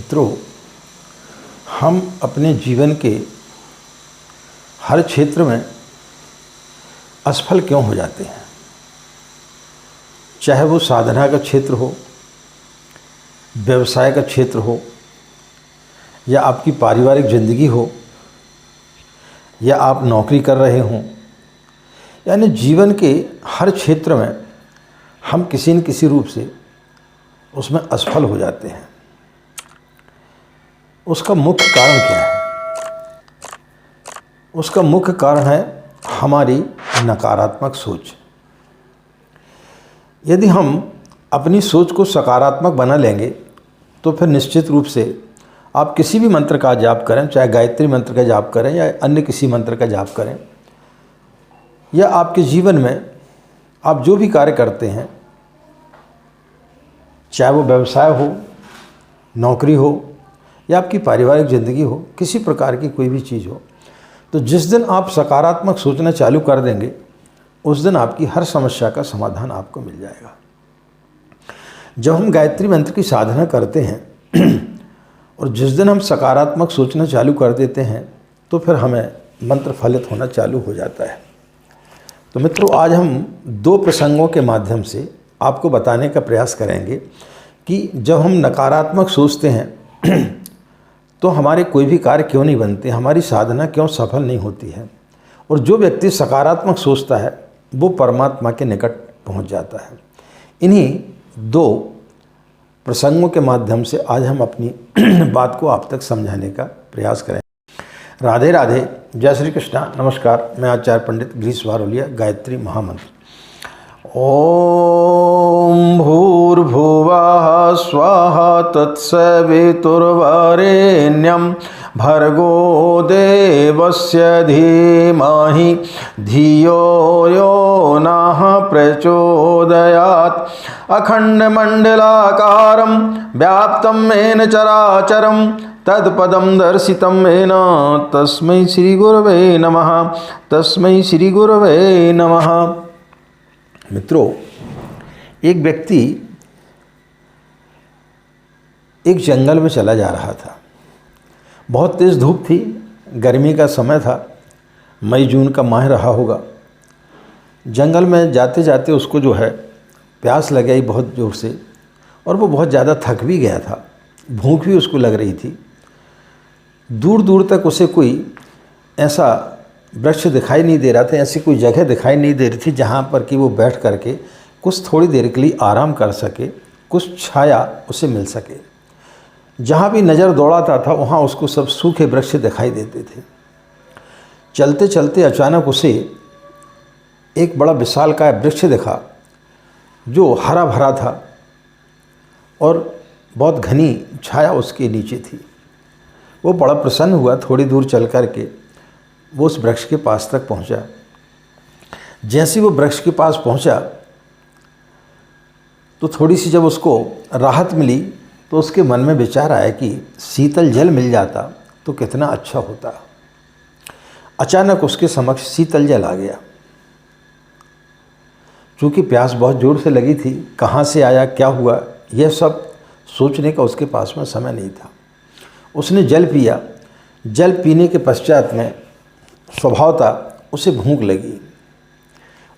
मित्रों, हम अपने जीवन के हर क्षेत्र में असफल क्यों हो जाते हैं? चाहे वो साधना का क्षेत्र हो, व्यवसाय का क्षेत्र हो, या आपकी पारिवारिक ज़िंदगी हो, या आप नौकरी कर रहे हों, यानी जीवन के हर क्षेत्र में हम किसी न किसी रूप से उसमें असफल हो जाते हैं। उसका मुख्य कारण क्या है? उसका मुख्य कारण है हमारी नकारात्मक सोच। यदि हम अपनी सोच को सकारात्मक बना लेंगे तो फिर निश्चित रूप से आप किसी भी मंत्र का जाप करें, चाहे गायत्री मंत्र का जाप करें या अन्य किसी मंत्र का जाप करें, या आपके जीवन में आप जो भी कार्य करते हैं, चाहे वो व्यवसाय हो, नौकरी हो, या आपकी पारिवारिक ज़िंदगी हो, किसी प्रकार की कोई भी चीज़ हो, तो जिस दिन आप सकारात्मक सोचना चालू कर देंगे उस दिन आपकी हर समस्या का समाधान आपको मिल जाएगा। जब हम गायत्री मंत्र की साधना करते हैं और जिस दिन हम सकारात्मक सोचना चालू कर देते हैं तो फिर हमें मंत्र फलित होना चालू हो जाता है। तो मित्रों, आज हम दो प्रसंगों के माध्यम से आपको बताने का प्रयास करेंगे कि जब हम नकारात्मक सोचते हैं तो हमारे कोई भी कार्य क्यों नहीं बनते, हमारी साधना क्यों सफल नहीं होती है, और जो व्यक्ति सकारात्मक सोचता है वो परमात्मा के निकट पहुंच जाता है। इन्हीं दो प्रसंगों के माध्यम से आज हम अपनी बात को आप तक समझाने का प्रयास करें। राधे राधे, जय श्री कृष्णा, नमस्कार। मैं आचार्य पंडित गिरीश वारोलिया। गायत्री महामंत्र। ओम भूर्भुवः स्वः तत्सवितुर्वरेण्यं भर्गो देवस्य धीमहि धियो यो नः प्रचोदयात्। अखण्डमण्डलाकारं व्याप्तं येन चराचरं तत्पदं दर्शितं येन तस्मै श्रीगुरवे नमः। तस्मै श्रीगुरवे नमः। मित्रों, एक व्यक्ति एक जंगल में चला जा रहा था। बहुत तेज़ धूप थी, गर्मी का समय था, मई जून का माह रहा होगा। जंगल में जाते जाते उसको जो है प्यास लग गई बहुत ज़ोर से, और वो बहुत ज़्यादा थक भी गया था, भूख भी उसको लग रही थी। दूर दूर तक उसे कोई ऐसा वृक्ष दिखाई नहीं दे रहा था, ऐसी कोई जगह दिखाई नहीं दे रही थी जहाँ पर कि वो बैठ करके कुछ थोड़ी देर के लिए आराम कर सके, कुछ छाया उसे मिल सके। जहाँ भी नज़र दौड़ाता था वहाँ उसको सब सूखे वृक्ष दिखाई देते थे। चलते चलते अचानक उसे एक बड़ा विशालकाय वृक्ष दिखा जो हरा भरा था और बहुत घनी छाया उसके नीचे थी। वो बड़ा प्रसन्न हुआ। थोड़ी दूर चल कर के वो उस वृक्ष के पास तक पहुंचा। जैसे वो वृक्ष के पास पहुंचा तो थोड़ी सी जब उसको राहत मिली तो उसके मन में विचार आया कि शीतल जल मिल जाता तो कितना अच्छा होता। अचानक उसके समक्ष शीतल जल आ गया। चूँकि प्यास बहुत ज़ोर से लगी थी, कहाँ से आया, क्या हुआ, यह सब सोचने का उसके पास में समय नहीं था। उसने जल पिया। जल पीने के पश्चात में स्वभावतः उसे भूख लगी।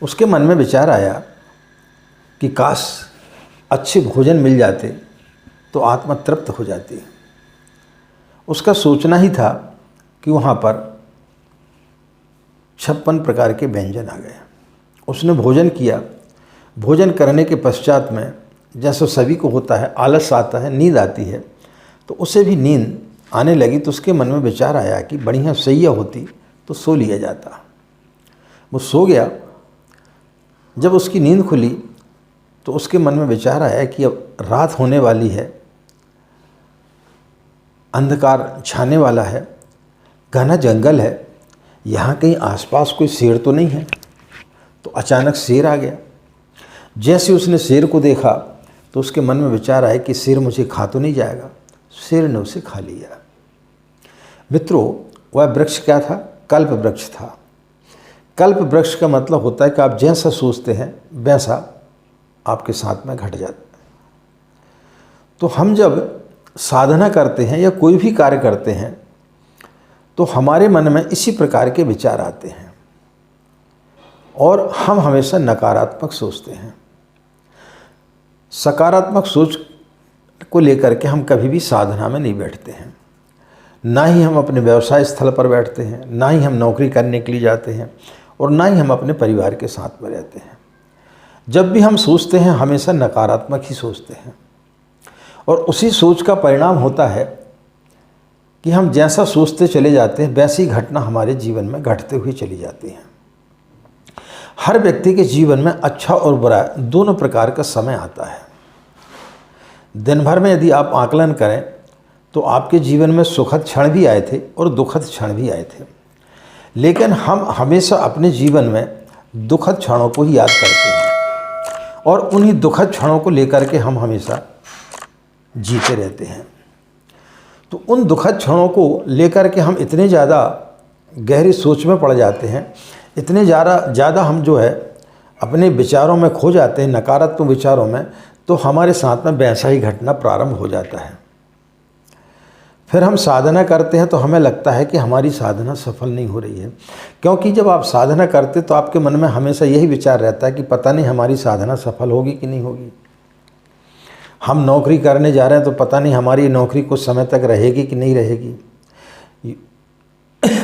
उसके मन में विचार आया कि काश अच्छे भोजन मिल जाते तो आत्मा तृप्त हो जाती। उसका सोचना ही था कि वहाँ पर 56 प्रकार के व्यंजन आ गए। उसने भोजन किया। भोजन करने के पश्चात में जैसा सभी को होता है, आलस आता है, नींद आती है, तो उसे भी नींद आने लगी। तो उसके मन में विचार आया कि बढ़िया सैया होती तो सो लिया जाता। वो सो गया। जब उसकी नींद खुली तो उसके मन में विचार आया कि अब रात होने वाली है, अंधकार छाने वाला है, घना जंगल है, यहाँ कहीं आसपास कोई शेर तो नहीं है। तो अचानक शेर आ गया। जैसे उसने शेर को देखा तो उसके मन में विचार आया कि शेर मुझे खा तो नहीं जाएगा। शेर ने उसे खा लिया। मित्रों, वह वृक्ष क्या था? कल्प वृक्ष था। कल्प वृक्ष का मतलब होता है कि आप जैसा सोचते हैं वैसा आपके साथ में घट जाता है। तो हम जब साधना करते हैं या कोई भी कार्य करते हैं तो हमारे मन में इसी प्रकार के विचार आते हैं और हम हमेशा नकारात्मक सोचते हैं। सकारात्मक सोच को लेकर के हम कभी भी साधना में नहीं बैठते हैं, ना ही हम अपने व्यवसाय स्थल पर बैठते हैं, ना ही हम नौकरी करने के लिए जाते हैं और ना ही हम अपने परिवार के साथ में रहते हैं। जब भी हम सोचते हैं हमेशा नकारात्मक ही सोचते हैं और उसी सोच का परिणाम होता है कि हम जैसा सोचते चले जाते हैं वैसी घटना हमारे जीवन में घटते हुए चली जाती हैं। हर व्यक्ति के जीवन में अच्छा और बुरा दोनों प्रकार का समय आता है। दिन भर में यदि आप आकलन करें तो आपके जीवन में सुखद क्षण भी आए थे और दुखद क्षण भी आए थे, लेकिन हम हमेशा अपने जीवन में दुखद क्षणों को ही याद करते हैं और उन्हीं दुखद क्षणों को लेकर के हम हमेशा जीते रहते हैं। तो उन दुखद क्षणों को लेकर के हम इतने ज़्यादा गहरी सोच में पड़ जाते हैं, इतने ज़्यादा हम जो है अपने विचारों में खो जाते हैं, नकारात्मक विचारों में, तो हमारे साथ में वैसा ही घटना प्रारंभ हो जाता है। फिर हम साधना करते हैं तो हमें लगता है कि हमारी साधना सफल नहीं हो रही है, क्योंकि जब आप साधना करते तो आपके मन में हमेशा यही विचार रहता है कि पता नहीं हमारी साधना सफल होगी कि नहीं होगी। हम नौकरी करने जा रहे हैं तो पता नहीं हमारी नौकरी कुछ समय तक रहेगी कि नहीं रहेगी।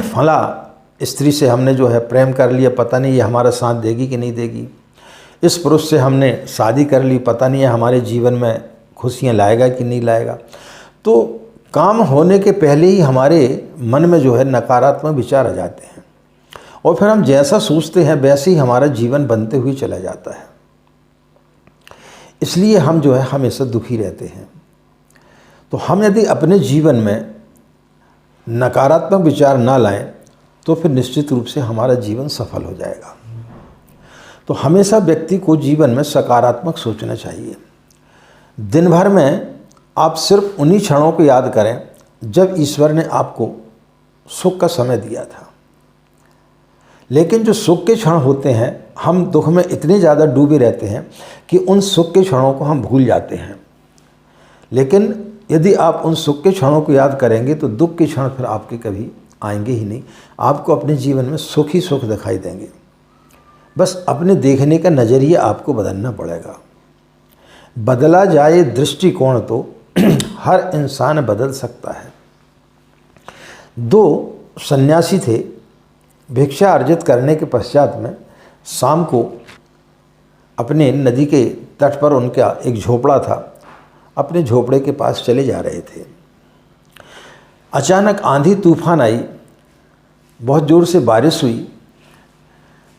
फला स्त्री से हमने जो है प्रेम कर लिया, पता नहीं ये हमारा साथ देगी कि नहीं देगी। इस पुरुष से हमने शादी कर ली, पता नहीं है हमारे जीवन में खुशियाँ लाएगा कि नहीं लाएगा। तो काम होने के पहले ही हमारे मन में जो है नकारात्मक विचार आ जाते हैं और फिर हम जैसा सोचते हैं वैसे ही हमारा जीवन बनते हुए चला जाता है। इसलिए हम जो है हमेशा दुखी रहते हैं। तो हम यदि अपने जीवन में नकारात्मक विचार ना लाएं तो फिर निश्चित रूप से हमारा जीवन सफल हो जाएगा। तो हमेशा व्यक्ति को जीवन में सकारात्मक सोचना चाहिए। दिन भर में आप सिर्फ उन्हीं क्षणों को याद करें जब ईश्वर ने आपको सुख का समय दिया था। लेकिन जो सुख के क्षण होते हैं हम दुख में इतने ज़्यादा डूबे रहते हैं कि उन सुख के क्षणों को हम भूल जाते हैं। लेकिन यदि आप उन सुख के क्षणों को याद करेंगे तो दुख के क्षण फिर आपके कभी आएंगे ही नहीं। आपको अपने जीवन में सुख ही सुख दिखाई देंगे। बस अपने देखने का नज़रिया आपको बदलना पड़ेगा। बदला जाए दृष्टिकोण तो हर इंसान बदल सकता है। दो सन्यासी थे, भिक्षा अर्जित करने के पश्चात में शाम को अपने नदी के तट पर उनका एक झोपड़ा था, अपने झोपड़े के पास चले जा रहे थे। अचानक आंधी तूफान आई, बहुत ज़ोर से बारिश हुई।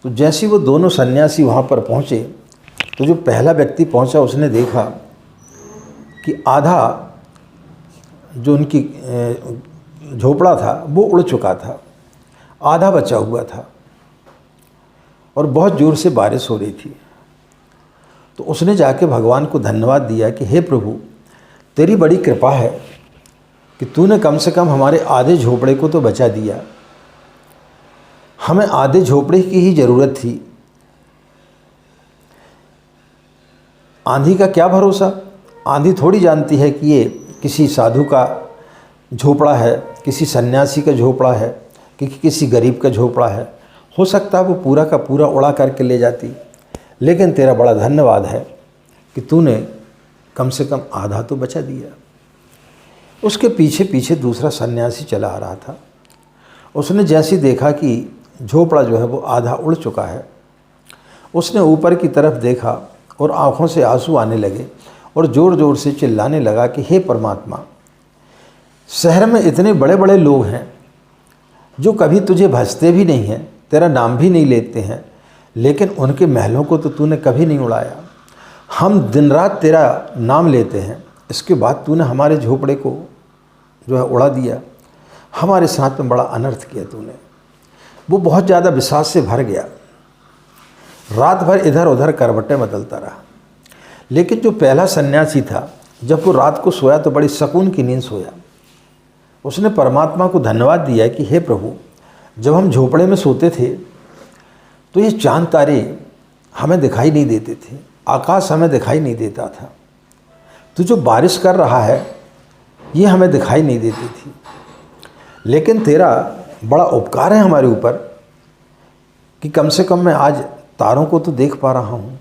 तो जैसे वो दोनों सन्यासी वहाँ पर पहुँचे तो जो पहला व्यक्ति पहुँचा उसने देखा कि आधा जो उनकी झोपड़ा था वो उड़ चुका था, आधा बचा हुआ था और बहुत ज़ोर से बारिश हो रही थी। तो उसने जाके भगवान को धन्यवाद दिया कि हे प्रभु, तेरी बड़ी कृपा है कि तूने कम से कम हमारे आधे झोपड़े को तो बचा दिया। हमें आधे झोपड़े की ही ज़रूरत थी। आंधी का क्या भरोसा, आंधी थोड़ी जानती है कि ये किसी साधु का झोपड़ा है, किसी सन्यासी का झोपड़ा है, कि किसी गरीब का झोपड़ा है। हो सकता है वो पूरा का पूरा उड़ा करके ले जाती, लेकिन तेरा बड़ा धन्यवाद है कि तूने कम से कम आधा तो बचा दिया। उसके पीछे पीछे दूसरा सन्यासी चला आ रहा था। उसने जैसे देखा कि झोपड़ा जो है वो आधा उड़ चुका है, उसने ऊपर की तरफ देखा और आँखों से आंसू आने लगे और ज़ोर ज़ोर से चिल्लाने लगा कि हे परमात्मा, शहर में इतने बड़े बड़े लोग हैं जो कभी तुझे भजते भी नहीं हैं, तेरा नाम भी नहीं लेते हैं, लेकिन उनके महलों को तो तूने कभी नहीं उड़ाया। हम दिन रात तेरा नाम लेते हैं, इसके बाद तूने हमारे झोपड़े को जो है उड़ा दिया। हमारे साथ में बड़ा अनर्थ किया तूने। वो बहुत ज़्यादा विश्वास से भर गया। रात भर इधर उधर करवटें बदलता रहा। लेकिन जो पहला सन्यासी था, जब वो रात को सोया तो बड़ी सुकून की नींद सोया। उसने परमात्मा को धन्यवाद दिया कि हे प्रभु, जब हम झोपड़े में सोते थे तो ये चांद तारे हमें दिखाई नहीं देते थे, आकाश हमें दिखाई नहीं देता था। तो जो बारिश कर रहा है ये हमें दिखाई नहीं देती थी। लेकिन तेरा बड़ा उपकार है हमारे ऊपर कि कम से कम मैं आज तारों को तो देख पा रहा हूँ,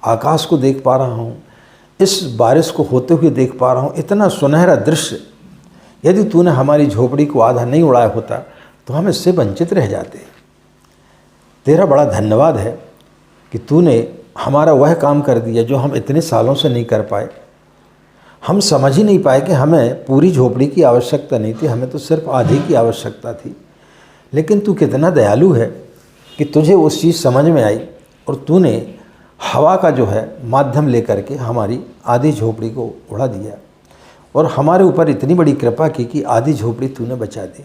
आकाश को देख पा रहा हूँ, इस बारिश को होते हुए देख पा रहा हूँ। इतना सुनहरा दृश्य, यदि तूने हमारी झोपड़ी को आधा नहीं उड़ाया होता तो हम इससे वंचित रह जाते। तेरा बड़ा धन्यवाद है कि तूने हमारा वह काम कर दिया जो हम इतने सालों से नहीं कर पाए। हम समझ ही नहीं पाए कि हमें पूरी झोपड़ी की आवश्यकता नहीं थी, हमें तो सिर्फ आधी की आवश्यकता थी। लेकिन तू कितना दयालु है कि तुझे उस चीज़ समझ में आई और तूने हवा का जो है माध्यम लेकर के हमारी आधी झोपड़ी को उड़ा दिया और हमारे ऊपर इतनी बड़ी कृपा की कि आधी झोपड़ी तूने बचा दी।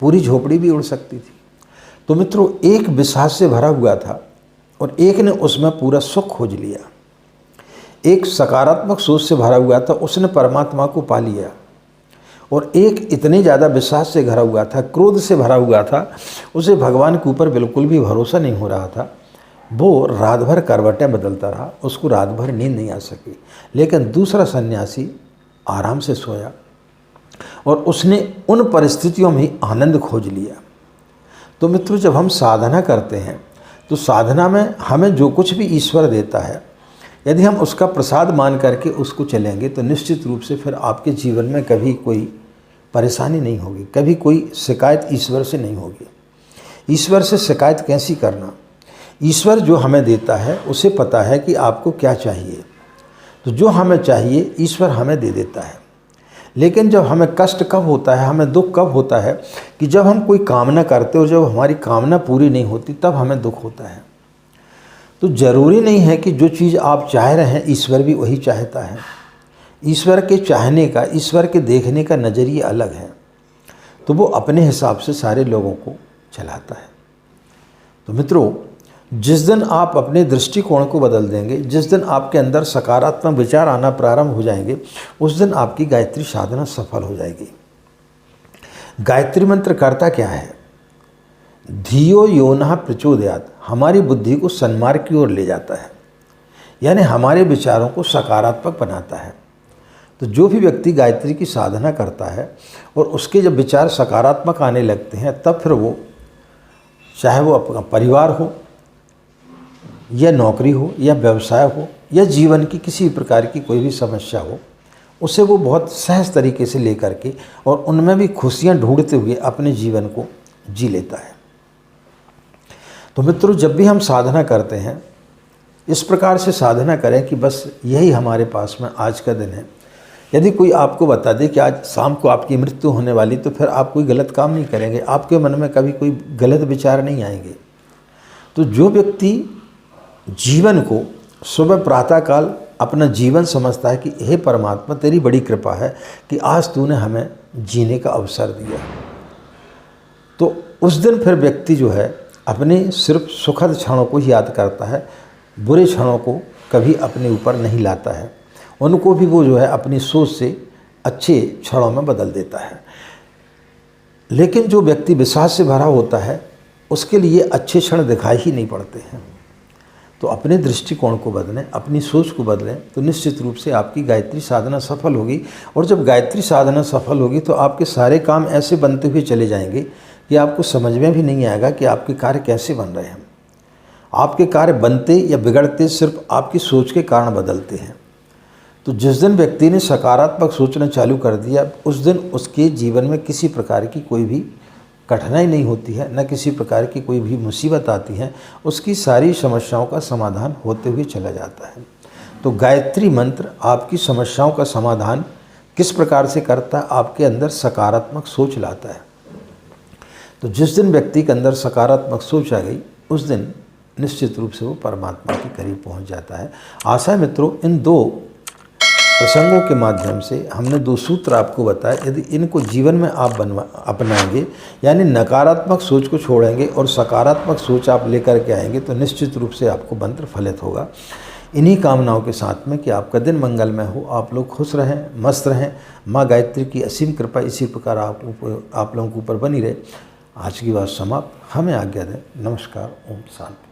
पूरी झोपड़ी भी उड़ सकती थी। तो मित्रों, एक विश्वास से भरा हुआ था और एक ने उसमें पूरा सुख खोज लिया। एक सकारात्मक सोच से भरा हुआ था, उसने परमात्मा को पा लिया। और एक इतने ज़्यादा विश्वास से भरा हुआ था, क्रोध से भरा हुआ था, उसे भगवान के ऊपर बिल्कुल भी भरोसा नहीं हो रहा था। वो रात भर करवटें बदलता रहा, उसको रात भर नींद नहीं आ सकी। लेकिन दूसरा सन्यासी आराम से सोया और उसने उन परिस्थितियों में ही आनंद खोज लिया। तो मित्रों, जब हम साधना करते हैं तो साधना में हमें जो कुछ भी ईश्वर देता है, यदि हम उसका प्रसाद मान करके उसको चलेंगे तो निश्चित रूप से फिर आपके जीवन में कभी कोई परेशानी नहीं होगी, कभी कोई शिकायत ईश्वर से नहीं होगी। ईश्वर से शिकायत कैसी करना? ईश्वर जो हमें देता है उसे पता है कि आपको क्या चाहिए, तो जो हमें चाहिए ईश्वर हमें दे देता है। लेकिन जब हमें कष्ट कब होता है, हमें दुख कब होता है कि जब हम कोई कामना करते और जब हमारी कामना पूरी नहीं होती तब हमें दुख होता है। तो ज़रूरी नहीं है कि जो चीज़ आप चाह रहे हैं ईश्वर भी वही चाहता है। ईश्वर के चाहने का, ईश्वर के देखने का नज़रिया अलग है, तो वो अपने हिसाब से सारे लोगों को चलाता है। तो मित्रों, जिस दिन आप अपने दृष्टिकोण को बदल देंगे, जिस दिन आपके अंदर सकारात्मक विचार आना प्रारंभ हो जाएंगे, उस दिन आपकी गायत्री साधना सफल हो जाएगी। गायत्री मंत्र करता क्या है? धियो योनः प्रचोदयात्, हमारी बुद्धि को सन्मार्ग की ओर ले जाता है, यानी हमारे विचारों को सकारात्मक बनाता है। तो जो भी व्यक्ति गायत्री की साधना करता है और उसके जब विचार सकारात्मक आने लगते हैं, तब फिर वो, चाहे वो अपना परिवार हो या नौकरी हो या व्यवसाय हो या जीवन की किसी प्रकार की कोई भी समस्या हो, उसे वो बहुत सहज तरीके से लेकर के और उनमें भी खुशियाँ ढूंढते हुए अपने जीवन को जी लेता है। तो मित्रों, जब भी हम साधना करते हैं, इस प्रकार से साधना करें कि बस यही हमारे पास में आज का दिन है। यदि कोई आपको बता दे कि आज शाम को आपकी मृत्यु होने वाली, तो फिर आप कोई गलत काम नहीं करेंगे, आपके मन में कभी कोई गलत विचार नहीं आएंगे। तो जो व्यक्ति जीवन को सुबह प्रातःकाल अपना जीवन समझता है कि हे परमात्मा, तेरी बड़ी कृपा है कि आज तूने हमें जीने का अवसर दिया, तो उस दिन फिर व्यक्ति जो है अपने सिर्फ सुखद क्षणों को ही याद करता है, बुरे क्षणों को कभी अपने ऊपर नहीं लाता है, उनको भी वो जो है अपनी सोच से अच्छे क्षणों में बदल देता है। लेकिन जो व्यक्ति विश्वास से भरा होता है, उसके लिए अच्छे क्षण दिखाई ही नहीं पड़ते हैं। तो अपने दृष्टिकोण को बदलें, अपनी सोच को बदलें, तो निश्चित रूप से आपकी गायत्री साधना सफल होगी। और जब गायत्री साधना सफल होगी तो आपके सारे काम ऐसे बनते हुए चले जाएंगे कि आपको समझ में भी नहीं आएगा कि आपके कार्य कैसे बन रहे हैं। आपके कार्य बनते या बिगड़ते सिर्फ आपकी सोच के कारण बदलते हैं। तो जिस दिन व्यक्ति ने सकारात्मक सोचना चालू कर दिया, उस दिन उसके जीवन में किसी प्रकार की कोई भी कठिनाई नहीं होती है, न किसी प्रकार की कोई भी मुसीबत आती है, उसकी सारी समस्याओं का समाधान होते हुए चला जाता है। तो गायत्री मंत्र आपकी समस्याओं का समाधान किस प्रकार से करता है? आपके अंदर सकारात्मक सोच लाता है। तो जिस दिन व्यक्ति के अंदर सकारात्मक सोच आ गई, उस दिन निश्चित रूप से वो परमात्मा के करीब पहुंच जाता है। आशा है मित्रों, इन दो प्रसंगों के माध्यम से हमने दो सूत्र आपको बताए। यदि इनको जीवन में आप अपनाएंगे, यानी नकारात्मक सोच को छोड़ेंगे और सकारात्मक सोच आप लेकर के आएंगे, तो निश्चित रूप से आपको मंत्र फलित होगा। इन्हीं कामनाओं के साथ में कि आपका दिन मंगलमय हो, आप लोग खुश रहें, मस्त रहें, माँ गायत्री की असीम कृपा इसी प्रकार आप लोगों के ऊपर बनी रहे। आज की बात समाप्त। हमें आज्ञा दें। नमस्कार। ओम शांति।